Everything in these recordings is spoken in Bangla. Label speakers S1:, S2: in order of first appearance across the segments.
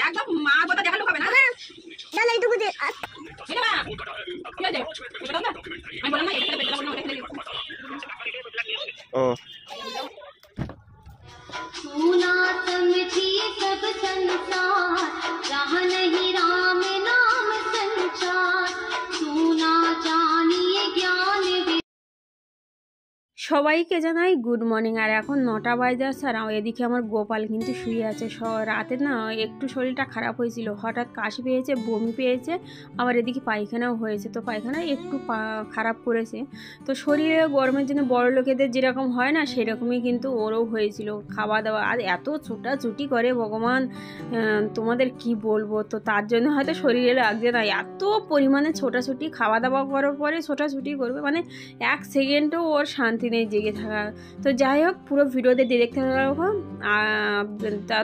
S1: একদম মা কথা দেখালো হবে না।
S2: চল এইটুকু দে।
S1: এটা না কি আছে এটা না আমি বললাম না এটা বেটা বললাম ওটা খেলে
S3: ও
S2: सुना समझी सब संसार रहा नहीं राम नाम संचार सुना जानिए ज्ञान
S4: সবাইকে জানাই গুড মর্নিং। আর এখন 9টা বাজে আর এদিকে আমার গোপাল কিন্তু শুয়ে আছে। রাতে না একটু শরীরটা খারাপ হয়েছিল, হঠাৎ কাশি পেয়েছে, বমি পেয়েছে, আবার এদিকে পায়খানাও হয়েছে। তো পায়খানা একটু খারাপ করেছে। তো শরীরে গরমের জন্য বড় লোকেদের যেরকম হয় না সেরকমই কিন্তু ওরও হয়েছিল। খাওয়া দাওয়া আর এত ছোটাছুটি করে ভগবান তোমাদের কি বলবো। তো তার জন্য হয়তো শরীরে লাগছে না, এত পরিমাণে ছোটাছুটি, খাওয়া দাওয়া করার পরে ছোটাছুটি করবে, মানে এক সেকেন্ডও ওর শান্তি নেই জেগে থাকা। তো যাই হোক, পুরো ভিডিওতে দেখতে থাকো।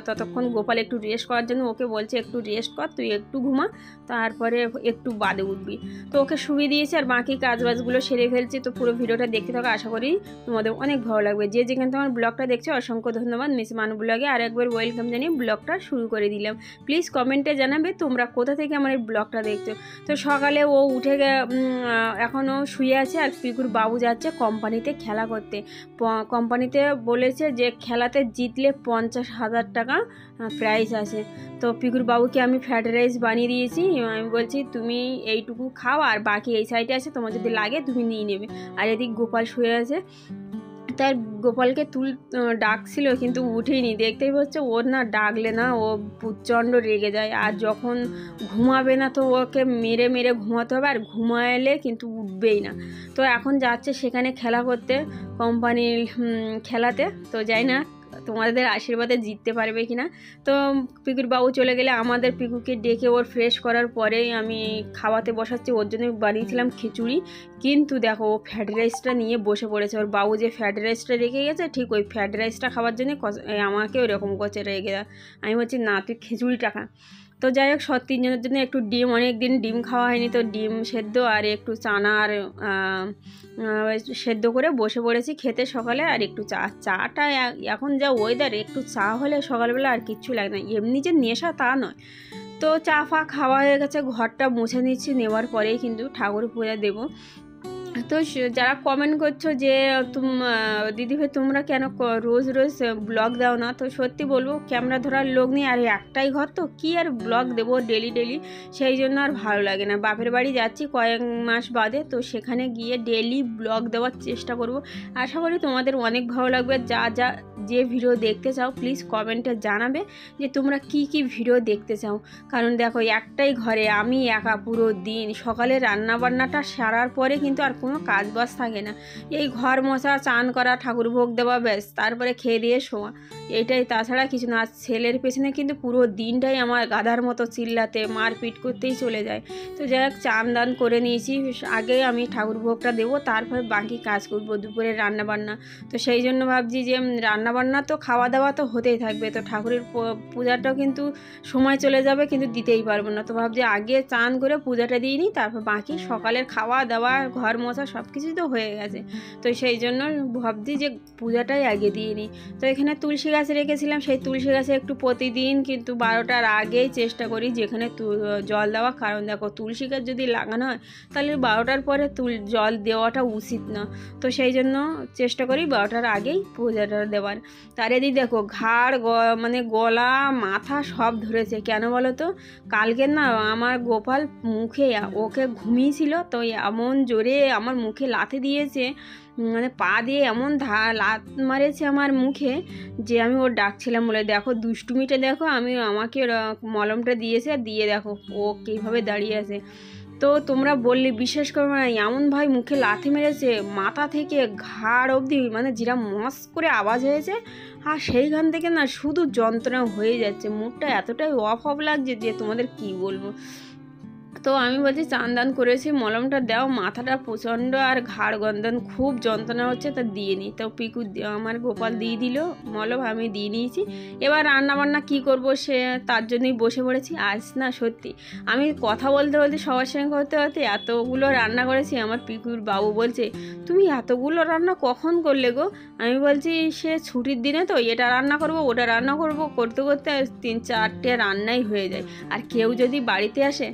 S4: ততক্ষণ গোপাল একটু রেস্ট করার জন্য ওকে বলছে একটু রেস্ট কর, তুই একটু ঘুমা, তারপরে একটু বাদে উঠবি। তো ওকে শুয়ে দিয়েছে আর বাকি কাজবাজগুলো সেরে ফেলছি। তো পুরো ভিডিওটা দেখতে থাকো, আশা করি তোমাদের অনেক ভালো লাগবে। যে যেখানে তোমার ব্লগটা দেখছো অসংখ্য ধন্যবাদ। মিস মানু ব্লগে আর একবার ওয়েলকাম জানিয়ে ব্লগটা শুরু করে দিলাম। প্লিজ কমেন্টে জানাবে তোমরা কোথা থেকে আমার এই ব্লগটা দেখছো। তো সকালে ও উঠে এখনও শুয়ে আছে আর পিকুর বাবু যাচ্ছে কোম্পানিতে খেলা করতে। কোম্পানিতে বলেছে যে খেলাতে জিতলে 50,000 টাকা প্রাইজ আছে। তো পিকুর বাবুকে আমি ফ্রাইড রাইস বানিয়ে দিয়েছি। আমি বলছি তুমি এইটুকু খাও আর বাকি এই সাইডে আছে, তোমার যদি লাগে তুমি নিয়ে নেবে। আর এদিক গোপাল শুয়ে আছে। তার গোপালকে ডাকছিল কিন্তু উঠেইনি। দেখতেই পাচ্ছে ওর না ডাকলে না ও প্রচণ্ড রেগে যায়। আর যখন ঘুমাবে না তো ওকে মেরে মেরে ঘুমাতে হবে, আর ঘুমাইলে কিন্তু উঠবেই না। তো এখন যাচ্ছে সেখানে খেলা করতে, কোম্পানির খেলাতে। তো যাই না তোমাদের আশীর্বাদে জিততে পারবে কিনা। তো পিকুর বাবু চলে গেলে আমাদের পিকুকে ডেকে ওর ফ্রেশ করার পরেই আমি খাওয়াতে বসাচ্ছি। ওর জন্য বানিয়েছিলাম খিচুড়ি, কিন্তু দেখো ও ফ্রাইড রাইসটা নিয়ে বসে পড়েছে। ওর বাবু যে ফ্রাইড রাইসটা রেখে গেছে ঠিক ওই ফ্রাইড রাইসটা খাওয়ার জন্য আমাকে ওরকম করছে রেগে। আমি বলছি না তুই খিচুড়িটা খা। তো যাই হোক, 3 জনের জন্য একটু ডিম, অনেক দিন ডিম খাওয়া হয়নি, তো ডিম সেদ্ধ আর একটু চানা আর সেদ্ধ করে বসে পড়েছি খেতে সকালে। আর একটু চাটা এখন যা ওয়েদার, একটু চা হলে সকালবেলা আর কিচ্ছু লাগে না, এমনি যে নেশা তা নয়। তো চা খাওয়া হয়ে গেছে, ঘরটা মুছে নিচ্ছি, নেওয়ার পরেই কিন্তু ঠাকুর পূজা দেবো। তো যারা কমেন্ট করছো যে দিদিভাই তোমরা কেন রোজ রোজ ব্লগ দাও না, তো সত্যি বলবো ক্যামেরা ধরার লোক নেই, আর একটাই ঘর তো কি আর ব্লগ দেবো ডেলি ডেলি, সেই জন্য আর ভালো লাগে না। বাপের বাড়ি যাচ্ছি কয়েক মাস বাদে, তো সেখানে গিয়ে ডেলি ব্লগ দেওয়ার চেষ্টা করব। আশা করি তোমাদের অনেক ভালো লাগবে। যে ভিডিও দেখতে চাও প্লিজ কমেন্টে জানাবে যে তোমরা কি কি ভিডিও দেখতে চাও। কারণ দেখো একটাই ঘরে আমি একা পুরো দিন, সকালে রান্নাবান্নাটা সারার পরে কিন্তু আর কোনো কাজ বাজ থাকে না। এই ঘর মোছা, চান করা, ঠাকুর ভোগ দেওয়া, ব্যাস, তারপরে খেয়ে দিয়ে শোয়া, এইটাই, তাছাড়া কিছু না। ছেলের পেছনে কিন্তু পুরো দিনটাই আমার গাধার মতো চিল্লাতে মারপিট করতেই চলে যায়। তো যাই হোক, চান দান করে নিয়েছি, আগে আমি ঠাকুর ভোগটা দেবো, তারপরে বাকি কাজ করবো, দুপুরে রান্নাবান্না। তো সেই জন্য ভাবছি যে রান্নাবান্না তো খাওয়া দাওয়া তো হতেই থাকবে, তো ঠাকুরের পূজাটাও কিন্তু সময় চলে যাবে, কিন্তু দিতেই পারবো না। তো ভাবছি আগে চান করে পূজাটা দিয়ে নিই, তারপর বাকি সকালের খাওয়া দাওয়া, ঘর মোছা সব কিছুই তো হয়ে গেছে। তো সেই জন্য ভাবছি যে পূজাটাই আগে দিয়ে নিই। তো এখানে তুলসী গাছ রেখেছিলাম, সেই তুলসী গাছে একটু প্রতিদিন কিন্তু 12টার আগেই চেষ্টা করি যেখানে জল দেওয়া। কারণ দেখো তুলসী গাছ যদি লাগানো হয় তাহলে 12টার পরে জল দেওয়াটা উচিত না। তো সেই জন্য চেষ্টা করি 12টার আগেই পূজাটা দেওয়ার। তার এদিকে দেখো ঘাড় মানে গলা মাথা সব ধরেছে। কেন বলো তো, কালকে না আমার গোপাল মুখে, ওকে ঘুমিয়েছিল তো এমন জোরে আমার মুখে লাথি দিয়েছে, মানে পা দিয়ে এমন লাত মারেছে আমার মুখে যে আমি ওর ডাকছিলাম বলে দেখো দুষ্টুমিটা দেখো, আমাকে মলমটা দিয়েছে, আর দিয়ে দেখো ও কীভাবে দাঁড়িয়ে আছে। তো তোমরা বললে বিশ্বাস করবে না, এমন ভাই মুখে লাথি মেরেছে মাথা থেকে ঘাড় অবধি, মানে যেটা মস করে আওয়াজ হয়েছে, আর সেইখান থেকে না শুধু যন্ত্রণা হয়ে যাচ্ছে, মুখটা এতটাই অফ লাগছে যে তোমাদের কি বলবো। তো আমি বলছি চান দান করেছি, মলমটা দাও, মাথাটা প্রচণ্ড আর ঘাড় গন্ধন খুব যন্ত্রণা হচ্ছে, তা দিয়ে নিই। তো পিকু আমার গোপাল দিয়ে দিল মলম, আমি দিয়ে নিয়েছি। এবার রান্নাবান্না কি করব সে তার জন্যই বসে পড়েছি। আজ না সত্যি আমি কথা বলতে বলতে সবার সঙ্গে করতে করতে এতগুলো রান্না করেছি। আমার পিকুর বাবু বলছে তুমি এতগুলো রান্না কখন করলে গো? আমি বলছি সে ছুটির দিনে তো এটা রান্না করব ওটা রান্না করব, করতে করতে 3-4টে রান্নাই হয়ে যায়। আর কেউ যদি বাড়িতে আসে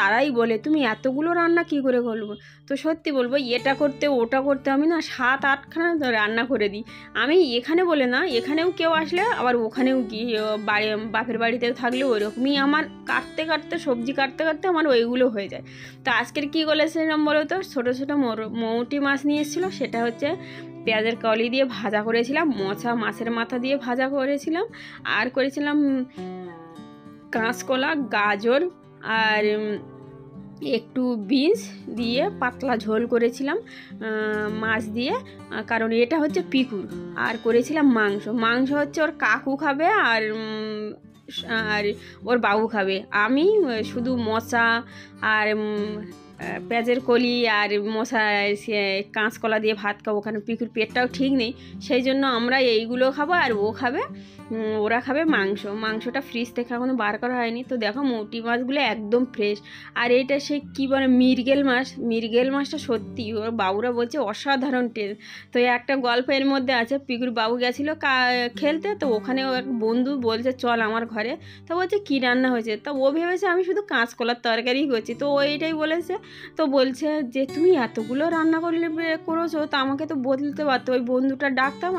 S4: তারাই বলে তুমি এতগুলো রান্না কি করে করবো? তো সত্যি বলবো এটা করতে ওটা করতে আমি না 7-8খানা রান্না করে দিই। আমি এখানে বলে না, এখানেও কেউ আসলে আবার ওখানেও বাড়ি বাপের বাড়িতে থাকলেও ওইরকমই আমার কাটতে কাটতে সবজি কাটতে কাটতে আমার ওইগুলো হয়ে যায়। তো আজকের কী করেছিলাম বলো তো, ছোটো ছোটো মৌটি মাছ নিয়ে এসেছিলো, সেটা হচ্ছে পেঁয়াজের কলি দিয়ে ভাজা করেছিলাম, মাছের মাথা দিয়ে ভাজা করেছিলাম, আর করেছিলাম কাঁচকলা, গাজর আর একটু বিনস দিয়ে পাতলা ঝোল করেছিলাম মাছ দিয়ে, কারণ এটা হচ্ছে পিকুর। আর করেছিলাম মাংস হচ্ছে ওর কাকু খাবে আর ওর বাবু খাবে। আমি শুধু মশা আর পেঁয়াজের কলি আর মশা কাঁচকলা দিয়ে ভাত খাবো, ওখানে পিকুর পেটটাও ঠিক নেই, সেই জন্য আমরা এইগুলো খাবো আর ও খাবে, ওরা খাবে মাংসটা ফ্রিজ থেকে এখনও বার করা হয়নি। তো দেখো মৌটি মাছগুলো একদম ফ্রেশ। আর এইটা সে কী বলে মৃগেল মাছটা সত্যি ওর বাবুরা বলছে অসাধারণ টেস্ট। তো একটা গল্প এর মধ্যে আছে, পিকুর বাবু গেছিলো খেলতে, তো ওখানে এক বন্ধু বলছে চল আমার ঘরে, তো বলছে কী রান্না হয়েছে, তা ও ভেবেছে আমি শুধু কাঁচকলার তরকারি করছি, তো ও এইটাই বলেছে। তো বলছে যে তুমি এতগুলো রান্না করেছো, তা আমাকে তো বলতে পারতো, ওই বন্ধুটা ডাকতাম।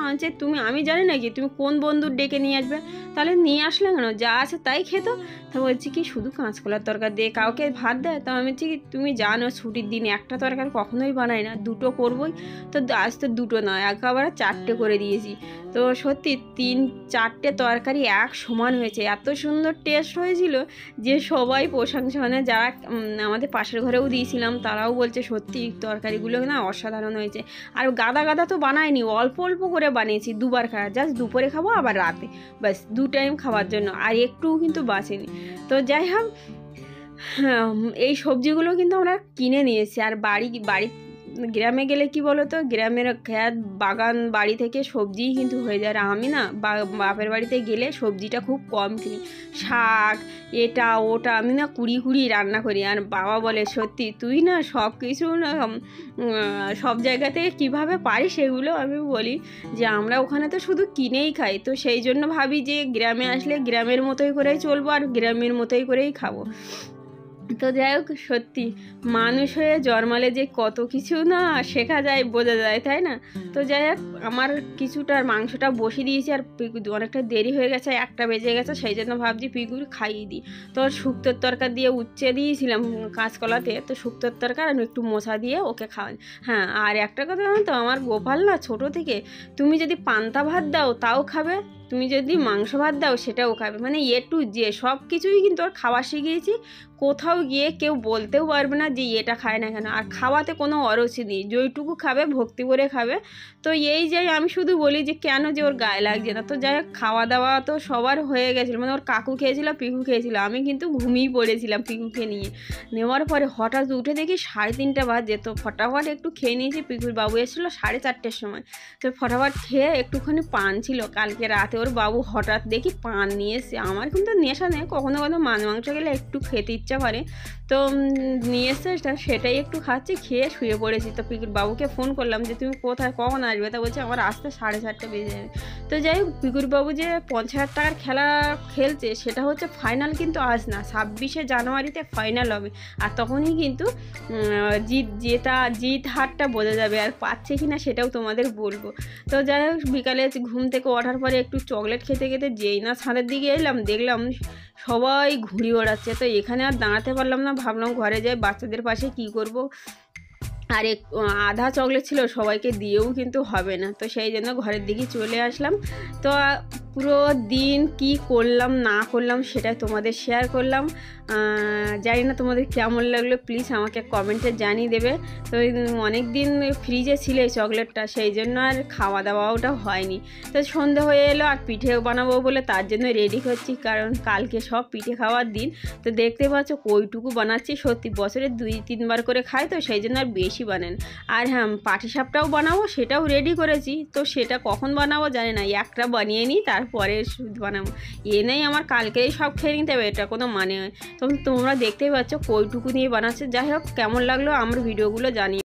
S4: আমি জানি নাকি তুমি কোন বন্ধুর ডেকে নিয়ে আসবে, তাহলে নিয়ে আসলে কেন, যা আছে তাই খেত। তো বলছি কি শুধু কাঁচকলার তরকারি দিয়ে কাউকে ভাত দেয়? তো আমি বলছি কি তুমি জানো ছুটির দিনে একটা তরকারি কখনোই বানাই না, দুটো করবই। তো আজ তো দুটো নয় একেবারে 4টে করে দিয়েছি। তো সত্যি 3-4টে তরকারি এক সমান হয়েছে, এত সুন্দর টেস্ট হয়েছিল যে সবাই প্রশংসা, মানে যারা আমাদের পাশের ঘরেও দিয়েছিলাম তারাও বলছে সত্যি তরকারিগুলো না অসাধারণ হয়েছে। আর গাদা তো বানায়নি, অল্প অল্প করে বানিয়েছি, দুবার খাওয়া, জাস্ট দুপুরে খাবো আবার রাতে, ব্যাস 2 টাইম খাওয়ার জন্য, আর একটুও কিন্তু বাঁচেনি। তো যাই হোক এই সবজিগুলো কিন্তু আমরা কিনে নিয়েছি। আর বাড়ি গ্রামে গেলে কি বলো তো, গ্রামের খেত বাগান বাড়ি থেকে সবজিই কিন্তু হয়ে যায়। আর আমি না বাপের বাড়িতে গেলে সবজিটা খুব কম কিনি, শাক এটা ওটা আমি না কুড়ি রান্না করি। আর বাবা বলে সত্যি তুই না সব কিছু না সব জায়গা থেকে কীভাবে পারি সেগুলো। আমি বলি যে আমরা ওখানে তো শুধু কিনেই খাই, তো সেই জন্য ভাবি যে গ্রামে আসলে গ্রামের মতোই করেই চলবো আর গ্রামের মতোই করেই খাবো। তো যাই হোক সত্যি মানুষ হয়ে জন্মালে যে কত কিছু না শেখা যায়, বোঝা যায়, তাই না? তো যাই হোক আমার কিছুটা মাংসটা বসিয়ে দিয়েছি, আর অনেকটা দেরি হয়ে গেছে, 1টা বেজে গেছে, সেই জন্য ভাবছি পিকুর খাইয়ে দিই। তো শুক্তোর তরকারি দিয়ে উচ্ছে দিয়েছিলাম কাঁচকলাতে, তো শুক্তোর তরকারি আর একটু মশা দিয়ে ওকে খাওয়ান। হ্যাঁ আর একটা কথা জানো তো, আমার গোপাল না ছোটো থেকে তুমি যদি পান্তা ভাত দাও তাও খাবে, তুমি যদি মাংস ভাত দাও সেটাও খাবে, মানে যে সব কিছুই কিন্তু ওর খাওয়া শিখিয়েছি। কোথাও গিয়ে কেউ বলতেও পারবে না যে এটা খায় না কেন। আর খাওয়াতে কোনো অরুচি নেই, যেইটুকু খাবে ভক্তি করে খাবে। তো এই যে আমি শুধু বলি যে কেন যে ওর গায়ে লাগছে না। তো যাই হোক খাওয়া দাওয়া তো সবার হয়ে গেছিলো, মানে ওর কাকু খেয়েছিল, পিকু খেয়েছিল, আমি কিন্তু ঘুমিয়ে পড়েছিলাম পিকুকে নিয়ে। নেওয়ার পরে হঠাৎ উঠে দেখি 3:30 বাজে, তো ফটাফট একটু খেয়ে নিয়েছি। পিকুর বাবু এসেছিলো 4:30-র সময়, তো ফটাফট খেয়ে একটুখানি পান ছিল কালকে রাতে, ওর বাবু হঠাৎ দেখি পান নিয়ে এসে, আমার কিন্তু নেশা নেই, কখনো মাছ গেলে একটু খেতে ইচ্ছা করে, তো নিয়ে এসে সেটাই একটু খাচ্ছি, খেয়ে শুয়ে পড়েছি। তো পিকুর বাবুকে ফোন করলাম যে তুমি কোথায় কখন আসবে, তা বলছে আমার আসতে 4:30 বেজে যাবে। তো যাই হোক পিকুর বাবু যে 50,000 টাকার খেলা খেলছে সেটা হচ্ছে ফাইনাল, কিন্তু আজ না 26শে জানুয়ারিতে ফাইনাল হবে, আর তখনই কিন্তু জিত হারটা বোঝা যাবে, আর পাচ্ছে কি না সেটাও তোমাদের বলবো। তো যাই হোক বিকালে ঘুম থেকে ওঠার পরে একটু চকলেট খেতে খেতে যেই না ছাদের দিকে এলাম, দেখলাম সবাই ঘুড়ি ওড়াচ্ছে। তো এখানে আর দাঁড়াতে পারলাম না, ভাবলাম ঘরে যাই, বাচ্চাদের পাশে কি করব। আর আধা চকলেট ছিল, সবাইকে দিয়েও কিন্তু হবে না, তো সেই জন্য ঘরের দিকে চলে আসলাম। তো পুরো দিন কি করলাম না করলাম সেটা তোমাদের শেয়ার করলাম। জানি না তোমাদের কেমন লাগলো, প্লিজ আমাকে কমেন্টে জানিয়ে দেবে। তো অনেক দিন ফ্রিজে ছিল এই চকলেটটা, সেই জন্য আর খাওয়া দাওয়াটা হয়নি। তো সন্ধে হয়ে এলো আর পিঠেও বানাবো বলে তার জন্য রেডি করছি, কারণ কালকে সব পিঠে খাওয়ার দিন। তো দেখতে পাচ্ছ কইটুকু বানাচ্ছি, সত্যি বছরে 2-3 বার করে খাই তো সেই জন্য আর বেশি বানান। আর হ্যাঁ, পাটিসাপটাও বানাবো, সেটাও রেডি করেছি। তো সেটা কখন বানাবো জানি না, একটা বানিয়ে নিই তারপরে বানাবো। নেই আমার কালকেই সব খেয়ে নিতে হবে, এটা কোনো মানে হয়। তো তোমরা দেখতেই পাচ্ছ কইটুকু নিয়ে বানাচ্ছে। যাই হোক, কেমন লাগলো আমার ভিডিওগুলো জানিয়ে।